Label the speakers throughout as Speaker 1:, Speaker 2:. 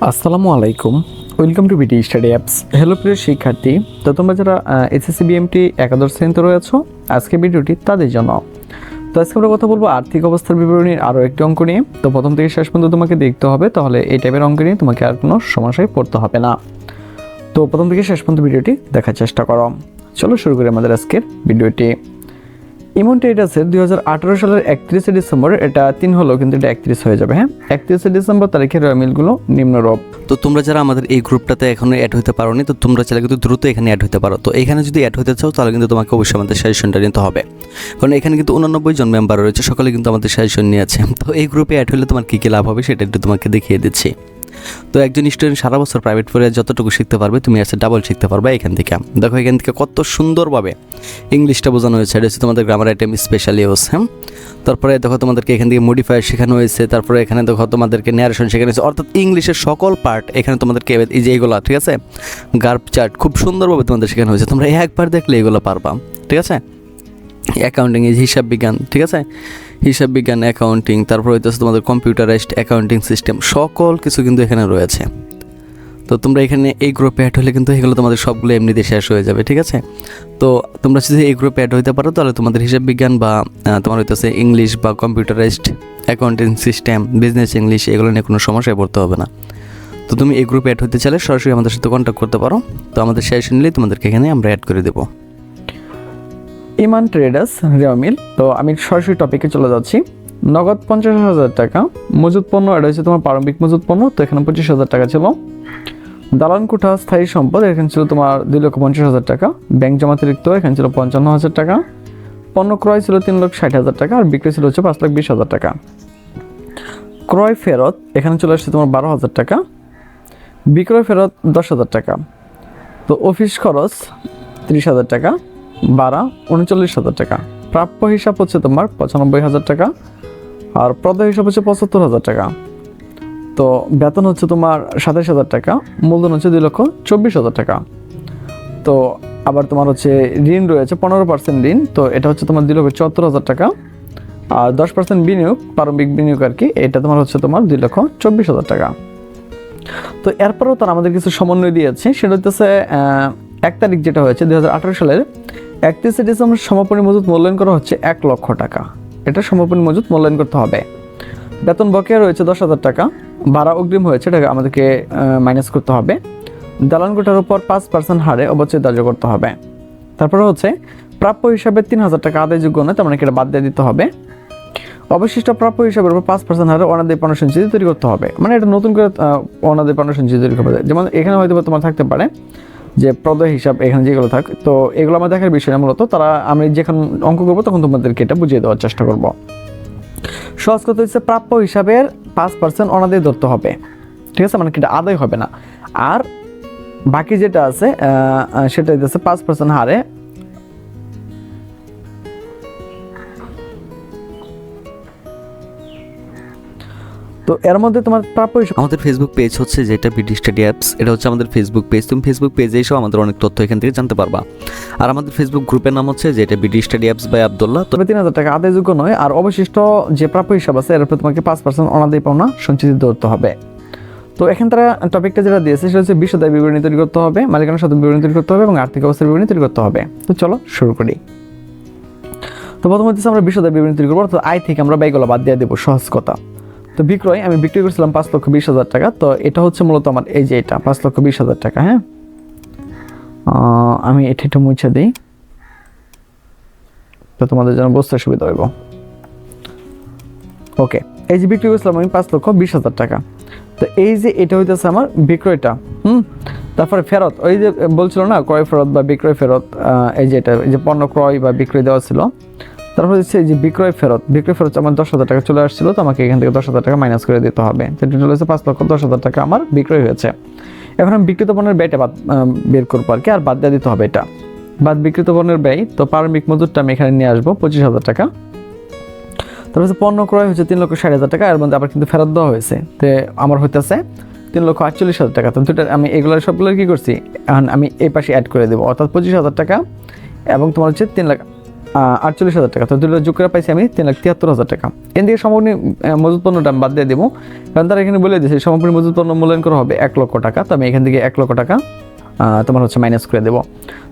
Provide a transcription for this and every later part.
Speaker 1: আসসালামু আলাইকুম, welcome to BD study apps. Hello প্রিয় শিক্ষার্থী, তো তোমরা যারা এসএসসি বিএমটি একাদশ শ্রেণীতে রয়েছো, আজকে ভিডিওটি তাদের জন্য। তো আজকে আমরা কথা বলবো আর্থিক অবস্থার বিবরণীর আরও একটি অঙ্ক নিয়ে। তো প্রথম থেকে শেষ পর্যন্ত তোমাকে দেখতে হবে, তাহলে এই টাইপের অঙ্ক নিয়ে তোমাকে আর কোনো সমস্যায় পড়তে হবে না। তো প্রথম থেকে শেষ পর্যন্ত ভিডিওটি দেখার চেষ্টা করো। চলো শুরু করি আমাদের আজকের ভিডিওটি। ইমন ট্রেডার্সের 2018 সালের 31শে ডিসেম্বর, এটা 3 হলো কিন্তু এটা 31 হয়ে যাবে। হ্যাঁ, 31শে ডিসেম্বর তারিখে রয় মিলগুলো নিম্নরূপ।
Speaker 2: তো তোমরা যারা আমাদের এই গ্রুপটাতে এখনো অ্যাড হতে পারোনি, তো তোমরা চাইলে কিন্তু দ্রুত এখানে অ্যাড হতে পারো। তো এখানে যদি অ্যাড হতে চাও তাহলে কিন্তু তোমাকে অবশ্যই আমাদের সাজেশনটা নিতে হবে, কারণ এখানে কিন্তু 89 জন মেম্বার রয়েছে, সকলে কিন্তু আমাদের সাজেশন নিয়েছে। তো এই গ্রুপে অ্যাড হলে তোমার কী কী লাভ হবে সেটা একটু তোমাকে দেখিয়ে দিচ্ছি। তো একজন স্টুডেন্ট সারা বছর প্রাইভেট পড়ে যতটুকু শিখতে পারবে, তুমি আসলে ডাবল শিখতে পারবে এখান থেকে। দেখো এখান থেকে কত সুন্দরভাবে ইংলিশটা বোঝানো হয়েছে। এটা হচ্ছে তোমাদের গ্রামার আইটেম স্পেশাল ইউজ। হ্যাঁ, তারপরে দেখো তোমাদেরকে এখান থেকে মডিফায়ার শেখানো হয়েছে, তারপরে এখানে দেখো তোমাদেরকে ন্যারেশন শেখানো হয়েছে, অর্থাৎ ইংলিশের সকল পার্ট এখানে তোমাদেরকে এই যে এইগুলো, ঠিক আছে, গার্ব চার্ট খুব সুন্দরভাবে তোমাদের শেখানো হয়েছে। তোমরা একবার দেখলে এগুলো পারবা, ঠিক আছে। অ্যাকাউন্টিং, এই হিসাব বিজ্ঞান, ঠিক আছে, হিসাব বিজ্ঞান, অ্যাকাউন্টিং, তারপর হইতেছে তোমাদের কম্পিউটারাইজড অ্যাকাউন্টিং সিস্টেম, সকল কিছু কিন্তু এখানে রয়েছে। তো তোমরা এখানে এই গ্রুপে অ্যাড হলে কিন্তু এগুলো তোমাদের সবগুলো এমনিতে শেষ হয়ে যাবে, ঠিক আছে। তো তোমরা যদি এই গ্রুপে অ্যাড হইতে পারো তাহলে তোমাদের হিসাব বিজ্ঞান বা তোমার হইতেছে ইংলিশ বা computerised accounting system, business English, এগুলো নিয়ে কোনো সমস্যায় পড়তে হবে না। তো তুমি এই গ্রুপে অ্যাড হতে চাইলে সরাসরি আমাদের সাথে কন্ট্যাক্ট করতে পারো। তো আমাদের সাজেশন নিলেই তোমাদেরকে এখানে আমরা অ্যাড করে দেবো।
Speaker 1: ইমান ট্রেডার্স রয় মিল। তো আমি সরাসরি টপিকে চলে যাচ্ছি। নগদ 50,000 টাকা, মজুদ পণ্য, এটা হচ্ছে তোমার প্রারম্ভিক মজুদ পণ্য, তো এখানে 25,000 টাকা ছিল। দালান কোঠা স্থায়ী সম্পদ, এখানে ছিল তোমার 2,50,000 টাকা। ব্যাংক জমাতিরিক্ত এখানে ছিল 55,000 টাকা। পণ্য ক্রয় ছিল 3,60,000 টাকা, আর বিক্রি ছিল হচ্ছে 5,20,000 টাকা। ক্রয় ফেরত এখানে চলে আসছে তোমার 12,000 টাকা। বিক্রয় ফেরত 10,000 টাকা। তো অফিস খরচ 30,000 টাকা, ভাড়া 39,000 টাকা। প্রাপ্য হিসাব হচ্ছে তোমার 95,000 টাকা, আর প্রদেয় হিসাব হচ্ছে 75,000 টাকা। তো বেতন হচ্ছে তোমার 27,000 টাকা, মূলধন হচ্ছে 2,24,000 টাকা। তো আবার তোমার হচ্ছে ঋণ রয়েছে 15% ঋণ, তো এটা হচ্ছে তোমার 2,74,000 টাকা। আর 10% বিনিয়োগ, প্রারম্ভিক বিনিয়োগ আর কি, এটা তোমার হচ্ছে তোমার 2,24,000 টাকা। তো এরপরেও তারা আমাদের কিছু সমন্বয় দিয়েছে, সেটা হচ্ছে 1 তারিখ যেটা হয়েছে 2018 সালের 31শে ডিসেম্বর সমাপনী মজুদ মূল্যায়ন করা হচ্ছে 1 লক্ষ টাকা। এটা সমাপনী মজুদ মূল্যায়ন করতে হবে। বেতন বকেয়া রয়েছে 10,000 টাকা। ভাড়া অগ্রিম হয়েছে, এটা আমাদেরকে মাইনাস করতে হবে। দালান কোঠার উপর 5% হারে অবশ্যই ধার্য করতে হবে। তারপরে হচ্ছে প্রাপ্য হিসাবে 3,000 টাকা আদায়যোগ্য নয়, তার মানে এটা বাদ দিয়ে দিতে হবে। অবশিষ্ট প্রাপ্য হিসাবের উপর 5% হারে অনাদায়ী পণ্য সঞ্চিতি তৈরি করতে হবে, মানে এটা নতুন করে অনাদায়ী পণ্য সঞ্চিতি তৈরি করতে হবে। যেমন এখানে হয়তো তোমার থাকতে পারে যে প্রদেয় হিসাব, এখানে যেগুলো থাকে, তো এগুলো আমার দেখার বিষয় না। মূলত তারা আমি যখন অঙ্ক করবো তখন তোমাদেরকে এটা বুঝিয়ে দেওয়ার চেষ্টা করব। সহজ কথা হচ্ছে প্রাপ্য হিসাবের 5% অনাদায়ী ধরতে হবে, ঠিক আছে, মানে এটা আদায় হবে না। আর বাকি যেটা আছে সেটা হচ্ছে 5% হারে তো এর মধ্যে তোমার প্রাপ্য হিসাব।
Speaker 2: আমাদের ফেসবুক পেজ হচ্ছে যেটা বিডি স্টাডি অ্যাপস, এটা হচ্ছে আমাদের ফেসবুক পেজ। তুমি ফেসবুক পেজে এসেও আমাদের অনেক তথ্য এখান থেকে জানতে পারবা। আর আমাদের ফেসবুক গ্রুপের নাম হচ্ছে যেটা BD study apps by Abdullah.
Speaker 1: তবে 3,000 টাকা আদায়যোগ্য নয়, আর অবশিষ্ট যে প্রাপ্য হিসাব আছে এর উপর তোমাকে 5% অনাদায়ী পাওনা সঞ্চিতি ধরতে হবে। তো এখানে তারা টপিকটা যেটা দিয়েছে সেটা হচ্ছে বিশদায় বিবরণী তৈরি করতে হবে, মালিকানা সত্ত্ব বিবরণী তৈরি করতে হবে, এবং আর্থিক অবস্থার বিবরণী তৈরি করতে হবে। তো চলো শুরু করি। তো প্রথমত আমরা বিশদায় বিবরণী তৈরি করবো, তো আয় থেকে আমরা ব্যয়গুলো বাদ দিয়ে দেবো, সহজ কথা। তো বিক্রয় আমি বিক্রি করছিলাম 5,20,000 টাকা, তো এটা হচ্ছে মূলত আমার এই যে এটা 5,20,000 টাকা। হ্যাঁ, আমি এটা মুছে দিই তো তোমাদের জন্য বুঝতে সুবিধা হইব। ওকে, এই যে বিক্রি করছিলাম আমি 5,20,000 টাকা, তো এই যে এটা হইতেছে আমার বিক্রয়টা। তারপরে ফেরত, ওই যে বলছিল না ক্রয় ফেরত বা বিক্রয় ফেরত, এই যে এটা, এই যে পণ্য ক্রয় বা বিক্রয় দেওয়া ছিল। তারপর হচ্ছে এই যে বিক্রয় ফেরত আমার 10,000 টাকা চলে আসছিল, তো আমাকে এখান থেকে 10,000 টাকা মাইনাস করে দিতে হবে। টোটাল হচ্ছে 5,10,000 টাকা আমার বিক্রয় হয়েছে। এখন আমি বিক্রিত পণ্যের ব্যয়টা বের করবো আর কি, আর বাদ দিয়ে দিতে হবে এটা বাদ বিক্রিত পণ্যের ব্যয়। তো প্রারম্ভিক মজুরটা আমি এখানে নিয়ে আসবো 25,000 টাকা। তারপর হচ্ছে পণ্য ক্রয় হচ্ছে 3,60,000 টাকা, এর মধ্যে আবার কিন্তু ফেরত দেওয়া হয়েছে, তো আমার হইতেছে 3,48,000 টাকা। তো আমি এগুলোর সবগুলো কি করছি, এখন আমি এই পাশে অ্যাড করে দেবো, অর্থাৎ 25,000 টাকা এবং তোমার হচ্ছে 48,000 টাকা। তো দুটো যোগ করে পাইছি আমি 3,73,000 টাকা। এর দিকে সমাপনী মজুত পণ্যটা আমি বাদ দিয়ে দেবো, কারণ তারা এখানে বলে দিয়েছে সমাপনী মজুত পণ্য মূল্যায়ন করা হবে 1 লক্ষ টাকা। তো আমি এখান থেকে 1 লক্ষ টাকা তোমার হচ্ছে মাইনাস করে দেবো।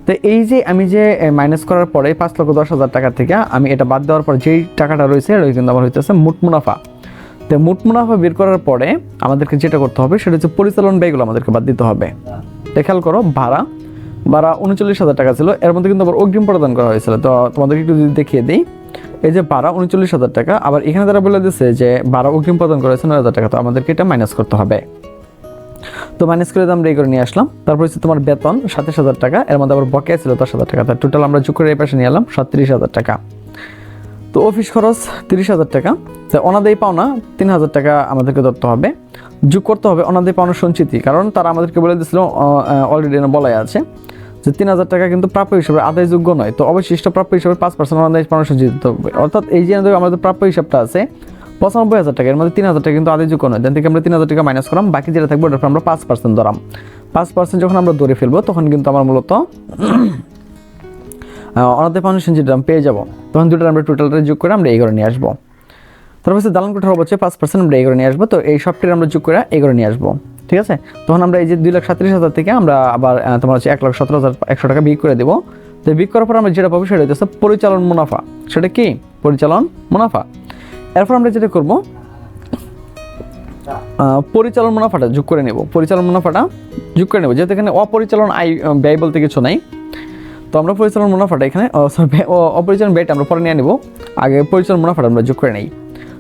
Speaker 1: তো এই যে আমি যে মাইনাস করার পরে 5,10,000 টাকা থেকে আমি এটা বাদ দেওয়ার পর যেই টাকাটা রয়েছে এটা কিন্তু আমার হইতেছে মোট মুনাফা। তো মোট মুনাফা বের করার পরে আমাদেরকে যেটা করতে হবে সেটা হচ্ছে পরিচালন ব্যয়গুলো আমাদেরকে বাদ দিতে হবে। খেয়াল করো, ভাড়া 39,000 টাকা ছিল, এর মধ্যে কিন্তু আবার অগ্রিম প্রদান করা হয়েছিল। তো তোমাদেরকে একটু যদি দেখিয়ে দিই, এই যে ভাড়া 39,000 টাকা, আবার এখানে তারা বলে দিচ্ছে যে ভাড়া অগ্রিম প্রদান করা হয়েছে 9,000 টাকা। তো আমাদেরকে এটা মাইনাস করতে হবে। তো মাইনাস করে আমরা এই করে নিয়ে আসলাম। তারপর হচ্ছে তোমার বেতন 27,000 টাকা, এর মধ্যে আবার বকেয়া ছিল 10,000 টাকা। তার টোটাল আমরা যোগ করে এই পাশে নিয়ে এলাম 37,000 টাকা। তো অফিস খরচ 30,000 টাকা। তো অনাদায়ী পাওনা 3,000 টাকা আমাদেরকে ধরতে হবে, যোগ করতে হবে অনাদায়ী পাওনা সঞ্চিতি, কারণ তারা আমাদেরকে বলে দিয়েছিল অলরেডি বলাই আছে যে 3,000 টাকা কিন্তু প্রাপ্য হিসাবে আদায়যোগ্য নয়। তো অবশিষ্ট প্রাপ্য হিসাবে 5% অনাদায়ী পাওনা সঞ্চিত দিতে হবে। অর্থাৎ এই যে আমাদের প্রাপ্য হিসাবটা আছে 95,000 টাকা, এর মধ্যে 3,000 টাকা কিন্তু আদায়যোগ্য নয়। দেন থেকে আমরা 3,000 টাকা মাইনাস করলাম, বাকি যেটা থাকবে ওটার আমরা 5% ধরাম। 5% যখন আমরা ধরে ফেলবো তখন কিন্তু আমার মূলত অনাদায়ী পাওনা সঞ্চিত পেয়ে যাবো। তখন দুটো আমরা টোটালটা যোগ করে আমরা এই করে নিয়ে আসবো। তারপর হচ্ছে দালান কোঠার অবশ্যই 5% আমরা এই করে নিয়ে আসবো। তো এই সবটির আমরা যোগ করে এই করে নিয়ে আসবো, ঠিক আছে। তখন আমরা এই যে 2,37,000 থেকে আমরা আবার তোমার হচ্ছে 1,17,100 টাকা বিয়োগ করে দেবো। তো বিয়োগ করার পর আমরা যেটা পাবো সেটা হচ্ছে পরিচালন মুনাফা। সেটা কি? পরিচালন মুনাফা। এরপর আমরা যেটা করব, পরিচালন মুনাফাটা যোগ করে নেব। পরিচালন মুনাফাটা যোগ করে নেব, যেহেতু এখানে অপরিচালন আয় ব্যয় বলতে কিছু নাই। তো আমরা পরিচালন মুনাফাটা এখানে অপরিচালন ব্যয়টা আমরা পরে নিয়ে নেব, আগে পরিচালন মুনাফাটা আমরা যোগ করে নেই।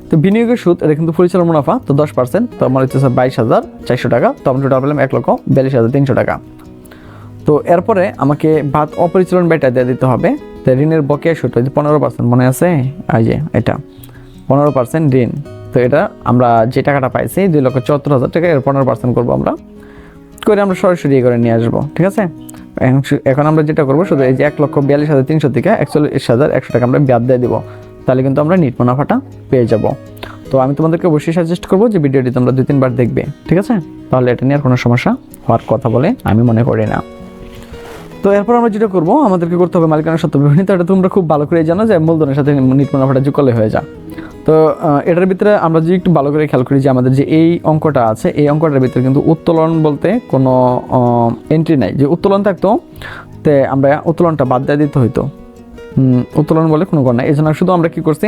Speaker 1: তো বিনিয়োগের সুদ এটা কিন্তু পরিচালন মুনাফা, তো 10%, তো আমার হচ্ছে 22,400 টাকা। তো আমরা টোটাল পেলাম 1,42,300 টাকা। তো এরপরে আমাকে বাদ অপরিচালন ব্যয়টা দিয়ে দিতে হবে। তো ঋণের বকেয়া সুদ হচ্ছে 15%, মনে আছে? এই যে এটা 15% ঋণ। তো এটা আমরা যে টাকাটা পাইছি 2,74,000 টাকা, এর 15% করবো আমরা, করে আমরা সরাসরি করে নিয়ে আসবো, ঠিক আছে। এখন আমরা যেটা করবো শুধু এই যে 1,42,300 থেকে 41,100 টাকা আমরা বাদ দিয়ে দিব, তাহলে কিন্তু আমরা নিট মুনাফাটা পেয়ে যাব। তো আমি তোমাদেরকে অবশ্যই সাজেস্ট করবো যে ভিডিওটি তোমরা 2-3 বার দেখবে, ঠিক আছে। তাহলে এটা নিয়ে আর কোনো সমস্যা হওয়ার কথা বলে আমি মনে করি না। তো এরপর আমরা যেটা করবো, আমাদেরকে করতে হবে মালিকানা সত্ত্ব বিবরণী। তো এটা তোমরা খুব ভালো করে জানো যে মূলধনের সাথে নিট মুনাফাটা যোগ করলে হয়ে যায়। তো এটার ভিতরে আমরা যদি একটু ভালো করে খেয়াল করি যে আমাদের যে এই অঙ্কটা আছে, এই অঙ্কটার ভিতরে কিন্তু উত্তোলন বলতে কোনো এন্ট্রি নাই। যে উত্তোলন থাকতো তে আমরা উত্তোলনটা বাদ দিয়ে দিতে হইতো, উত্তোলন বলে কোনো গণ নাই। এই জন্য শুধু আমরা কী করছি,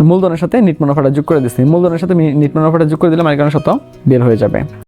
Speaker 1: মূলধনের সাথে নিট মুনাফাটা যোগ করে দিচ্ছি। মূলধনের সাথে নিট মুনাফাটা যোগ করে দিলে মালিকানা সত্ত্ব বের হয়ে যাবে।